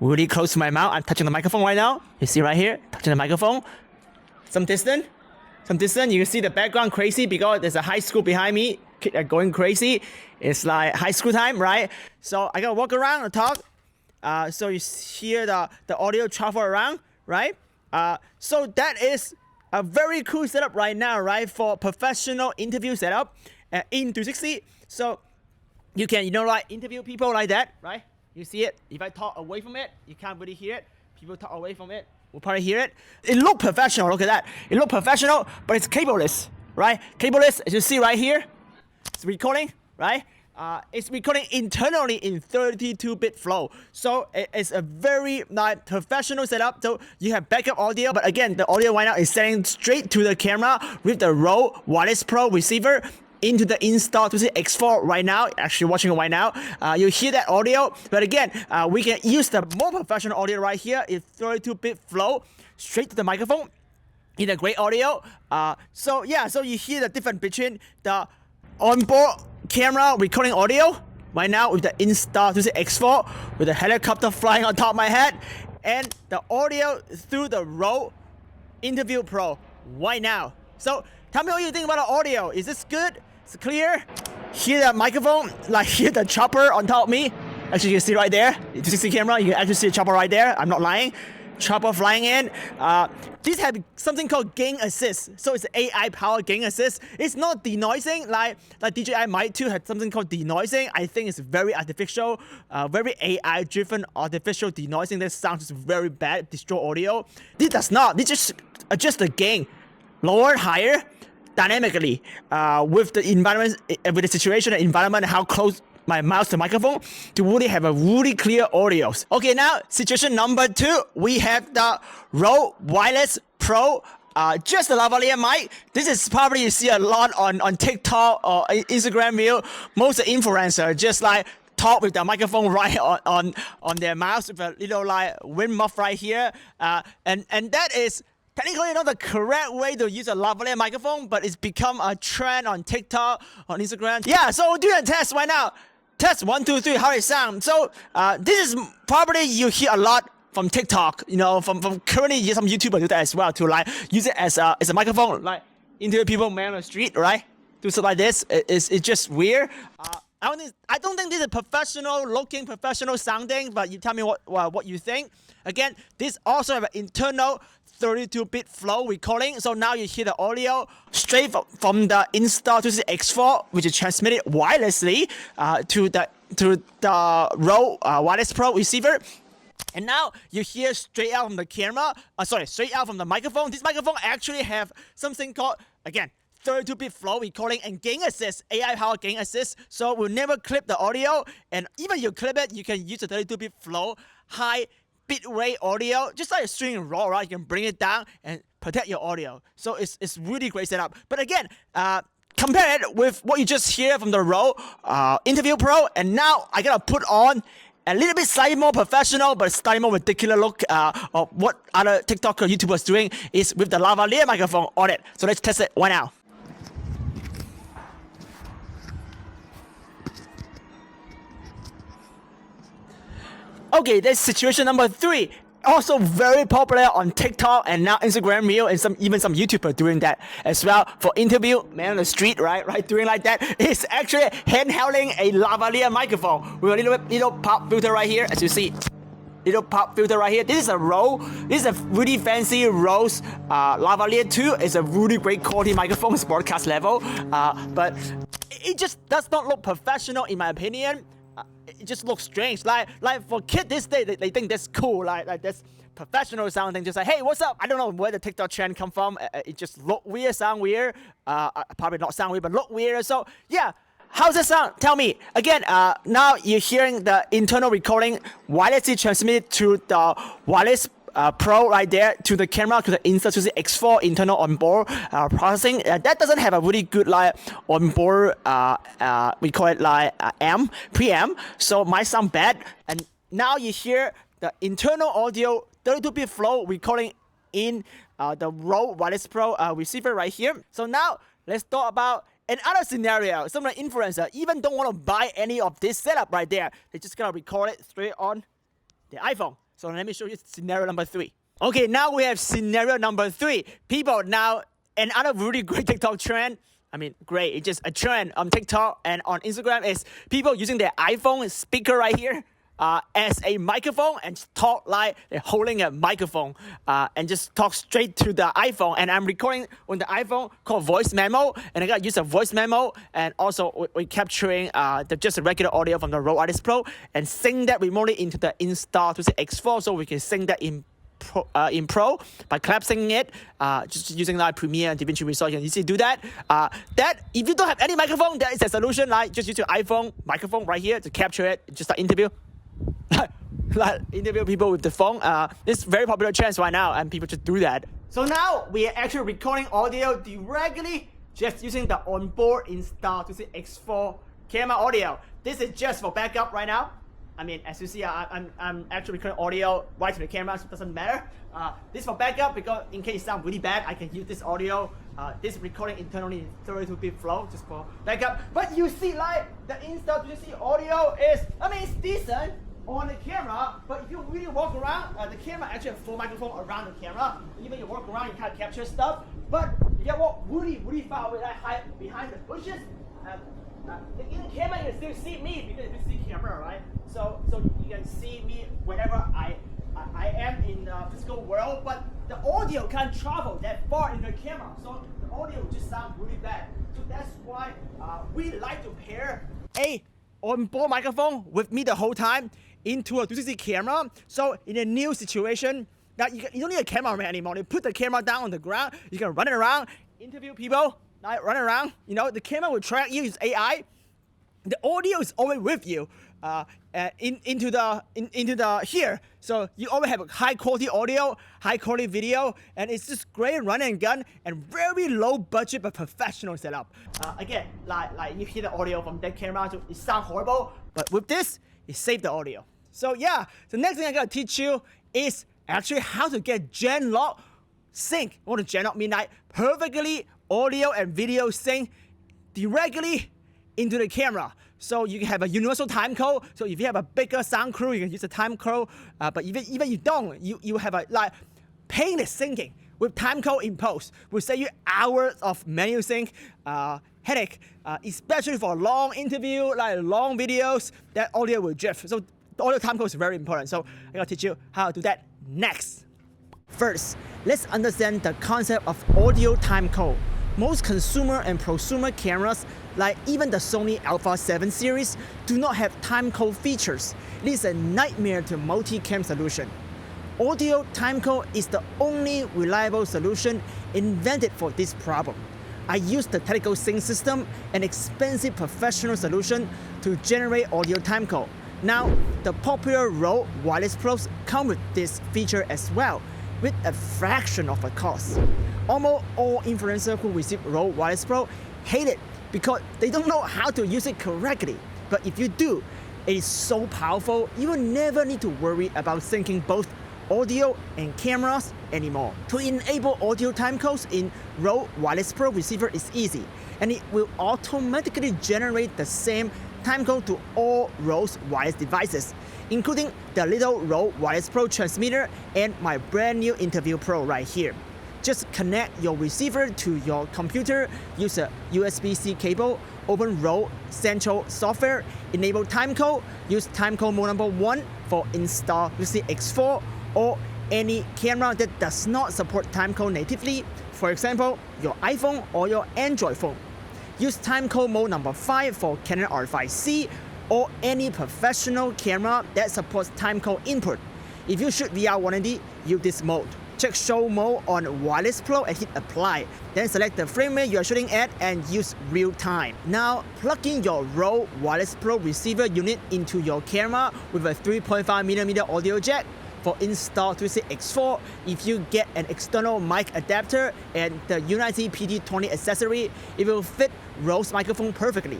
really close to my mouth. I'm touching the microphone right now. You see right here, touching the microphone. Some distance. You can see the background crazy because there's a high school behind me going crazy. It's like high school time, right? So I gotta walk around and talk. So you hear the audio travel around, right? So that is a very cool setup right now, right? For professional interview setup in 360. So you can, like interview people like that, right? You see it. If I talk away from it, you can't really hear it. People talk away from it, we'll probably hear it. It looks professional. Look at that. It looks professional, but it's cableless, right? Cableless, as you see right here. It's recording, right? It's recording internally in 32-bit flow. So it's a very professional setup. So you have backup audio, but again, the audio right now is sending straight to the camera with the RØDE Wireless Pro receiver into the Insta360 X4 right now. Actually watching it right now. You hear that audio, but again, we can use the more professional audio right here. It's 32-bit flow straight to the microphone in a great audio. So you hear the difference between the onboard camera recording audio right now with the Insta360 X4 with a helicopter flying on top of my head, and the audio through the RØDE Interview PRO right now. So tell me what you think about the audio. Is this good? It's clear? Hear that microphone? Like hear the chopper on top of me? Actually, you can see right there. 360 camera, you can actually see the chopper right there. I'm not lying. Chopper flying in. These have something called GainAssist. So it's AI-powered GainAssist. It's not denoising like DJI Mic 2 had something called denoising. I think it's very artificial, very AI-driven artificial denoising. That sounds very bad, destroy audio. This does not. This just adjusts the gain, lower, higher, dynamically with the environment, with the situation, the environment, how close my mouth to the microphone to really have a really clear audio. Okay, now situation number 2, we have the RØDE Wireless Pro. Just the lavalier mic. This is probably you see a lot on TikTok or Instagram reel. Most of the influencers just like talk with the microphone right on their mouth with a little like wind muff right here. And that is technically not the correct way to use a lavalier microphone, but it's become a trend on TikTok, on Instagram. Yeah, so we'll do a test right now. Test 1, 2, 3, how it sounds. So this is probably you hear a lot from TikTok, from currently some YouTubers do that as well, to like use it as a microphone, like interview people man on the street, right? Do something like this. It's just weird. I don't think this is professional looking, professional sounding, but you tell me what you think. Again, this also have an internal 32-bit flow recording, so now you hear the audio straight from the Insta360 X4, which is transmitted wirelessly to the RØDE Wireless Pro receiver. And now you hear straight out from the camera, straight out from the microphone. This microphone actually have something called, again, 32-bit flow recording and GainAssist, AI-powered GainAssist. So we'll never clip the audio, and even you clip it, you can use the 32-bit flow, high bitrate audio, just like a streaming raw, right? You can bring it down and protect your audio. So it's really great setup. But again, compare it with what you just hear from the RØDE Interview Pro, and now I gotta put on a little bit slightly more professional, but slightly more ridiculous look of what other TikTok or YouTubers doing is with the lavalier microphone on it. So let's test it right now. Okay, that's situation number 3. Also very popular on TikTok and now Instagram reel, and even some YouTubers doing that as well for interview, man on the street, right, doing like that. It's actually handhelding a lavalier microphone with a little pop filter right here, as you see. Little pop filter right here. This is a RØDE. This is a really fancy RØDE lavalier 2. It's a really great quality microphone, it's broadcast level, but it just does not look professional in my opinion. It just looks strange. Like for kids this day, they think that's cool. Like that's professional sounding. Just like, hey, what's up? I don't know where the TikTok trend come from. It just look weird, sound weird. Probably not sound weird, but look weird. So yeah, how's it sound? Tell me. Again, now you're hearing the internal recording wirelessly transmitted to the wireless Pro right there to the camera, to the Insta360 X4 internal onboard processing. That doesn't have a really good like onboard, we call it like preamp, so it might sound bad. And now you hear the internal audio 32-bit flow recording in the RØDE Wireless Pro receiver right here. So now let's talk about another scenario. Some of the influencers even don't want to buy any of this setup right there. They just gonna record it straight on the iPhone. So let me show you scenario number 3. Okay, now we have scenario number 3. People, now another really great TikTok trend. I mean, great. It's just a trend on TikTok and on Instagram is people using their iPhone speaker right here as a microphone and talk like they're holding a microphone and just talk straight to the iPhone. And I'm recording on the iPhone called voice memo, and I got to use a voice memo, and also we're capturing just a regular audio from the RØDE Artist Pro and sync that remotely into the Insta360 X4, so we can sync that in Pro by collapsing it, just using like Premiere and DaVinci Resolve. You can easily do that. That if you don't have any microphone, that is a solution. Like just use your iPhone microphone right here to capture it. Just like interview, like interview people with the phone. This is very popular trend right now, and people just do that. So now we are actually recording audio directly, just using the onboard Insta360 X4 camera audio. This is just for backup right now. I mean, as you see, I'm actually recording audio right to the camera, so it doesn't matter. This is for backup because in case it sounds really bad, I can use this audio, this recording internally in 32-bit flow just for backup. But you see, like, the Insta360 audio is, I mean, it's decent on the camera, but if you really walk around, the camera actually has 4 microphones around the camera. Even you walk around, you can't capture stuff. But if you walk really far away, like hide behind the bushes, in the camera you can still see me because you see camera, right? So you can see me whenever I am in the physical world, but the audio can't travel that far in the camera, so the audio just sounds really bad. So that's why we like to pair a onboard microphone with me the whole time into a 360 camera. So in a new situation, now you don't need a cameraman anymore. You put the camera down on the ground, you can run it around, interview people, like run around. You know, the camera will track you. It's AI. The audio is always with you into the here. So you always have a high quality audio, high quality video, and it's just great run and gun and very low budget but professional setup. Again, like you hear the audio from that camera, so it sounds horrible, but with this, it saves the audio. So yeah, the next thing I gotta teach you is actually how to get gen log sync. What does gen log mean? Like perfectly audio and video sync directly into the camera. So you can have a universal timecode. So if you have a bigger sound crew, you can use a timecode. But even you don't, you have a like painless syncing with timecode in post will save you hours of manual sync headache, especially for a long interview, like long videos. That audio will drift. So the audio timecode is very important. So I gotta teach you how to do that next. First, let's understand the concept of audio timecode. Most consumer and prosumer cameras, like even the Sony Alpha 7 series, do not have timecode features. It is a nightmare to multi-cam solution. Audio timecode is the only reliable solution invented for this problem. I used the Technical Sync system, an expensive professional solution, to generate audio timecode. Now, the popular RØDE Wireless Pros come with this feature as well, with a fraction of the cost. Almost all influencers who receive RØDE Wireless Pro hate it because they don't know how to use it correctly. But if you do, it is so powerful, you will never need to worry about syncing both audio and cameras anymore. To enable audio timecodes in RØDE Wireless Pro receiver is easy, and it will automatically generate the same timecode to all RØDE's wireless devices, including the little RØDE Wireless Pro transmitter and my brand new Interview Pro right here. Just connect your receiver to your computer, use a USB-C cable, open RØDE Central software, enable timecode, use timecode mode number 1 for Insta360 X4 or any camera that does not support timecode natively, for example, your iPhone or your Android phone. Use timecode mode number 5 for Canon R5C or any professional camera that supports timecode input. If you shoot VR 180, use this mode. Check show mode on Wireless Pro and hit apply. Then select the frame rate you are shooting at and use real time. Now plug in your RØDE Wireless Pro receiver unit into your camera with a 3.5mm audio jack. For Insta360 X4, if you get an external mic adapter and the Unity PD20 accessory, it will fit RØDE's microphone perfectly.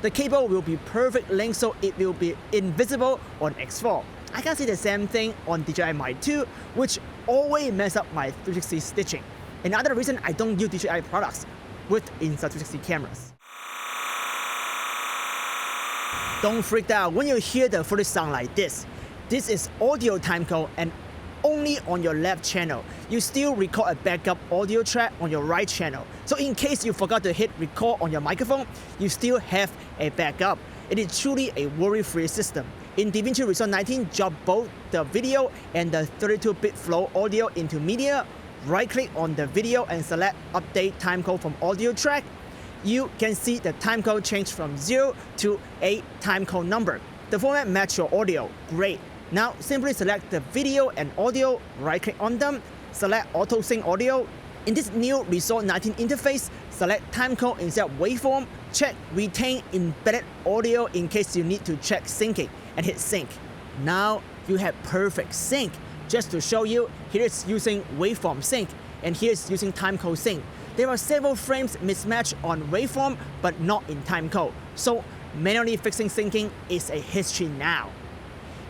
The cable will be perfect length, so it will be invisible on X4. I can see the same thing on DJI Mic 2, which always mess up my 360 stitching. Another reason I don't use DJI products with Insta360 cameras. Don't freak out when you hear the footage sound like this. This is audio timecode and only on your left channel. You still record a backup audio track on your right channel. So in case you forgot to hit record on your microphone, you still have a backup. It is truly a worry-free system. In DaVinci Resolve 19, drop both the video and the 32-bit flow audio into media. Right-click on the video and select update timecode from audio track. You can see the timecode change from 0 to a timecode number. The format matches your audio. Great. Now simply select the video and audio, right-click on them, select Auto Sync Audio. In this new Resolve 19 interface, select timecode instead of waveform, check Retain Embedded Audio in case you need to check syncing, and hit Sync. Now you have perfect sync. Just to show you, here it's using waveform sync, and here it's using timecode sync. There are several frames mismatched on waveform, but not in timecode. So manually fixing syncing is a history now.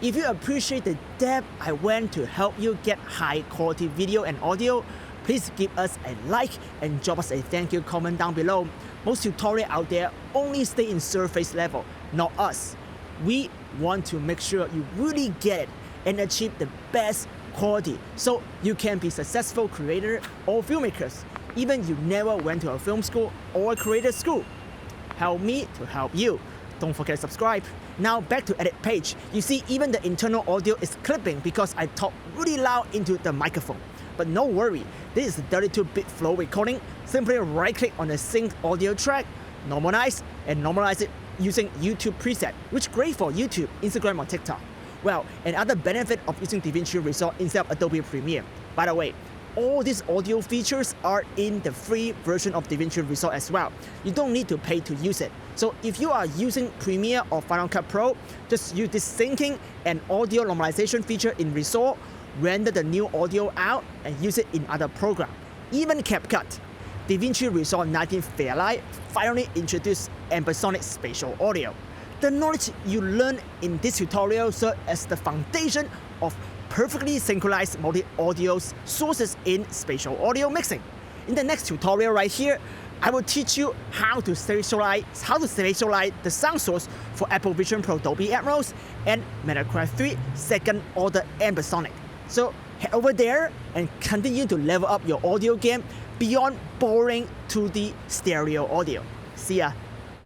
If you appreciate the depth I went to help you get high quality video and audio, please give us a like and drop us a thank you comment down below. Most tutorials out there only stay in surface level, not us. We want to make sure you really get it and achieve the best quality so you can be successful creator or filmmakers, even you never went to a film school or a creator school. Help me to help you. Don't forget to subscribe. Now back to edit page. You see even the internal audio is clipping because I talk really loud into the microphone. But no worry, this is 32-bit flow recording. Simply right-click on the synced audio track, normalize, and normalize it using YouTube preset, which is great for YouTube, Instagram, or TikTok. Well, another benefit of using DaVinci Resolve instead of Adobe Premiere. By the way, all these audio features are in the free version of DaVinci Resolve as well. You don't need to pay to use it. So if you are using Premiere or Final Cut Pro, just use this syncing and audio normalization feature in Resolve, render the new audio out, and use it in other programs. Even CapCut. DaVinci Resolve 19 Fairlight finally introduced Ambisonic spatial audio. The knowledge you learn in this tutorial serves as the foundation of perfectly synchronized multi-audio sources in spatial audio mixing. In the next tutorial right here, I will teach you how to spatialize the sound source for Apple Vision Pro Dolby Atmos and Metacraft 3 second order Ambisonic. So head over there and continue to level up your audio game beyond boring 2D stereo audio. See ya.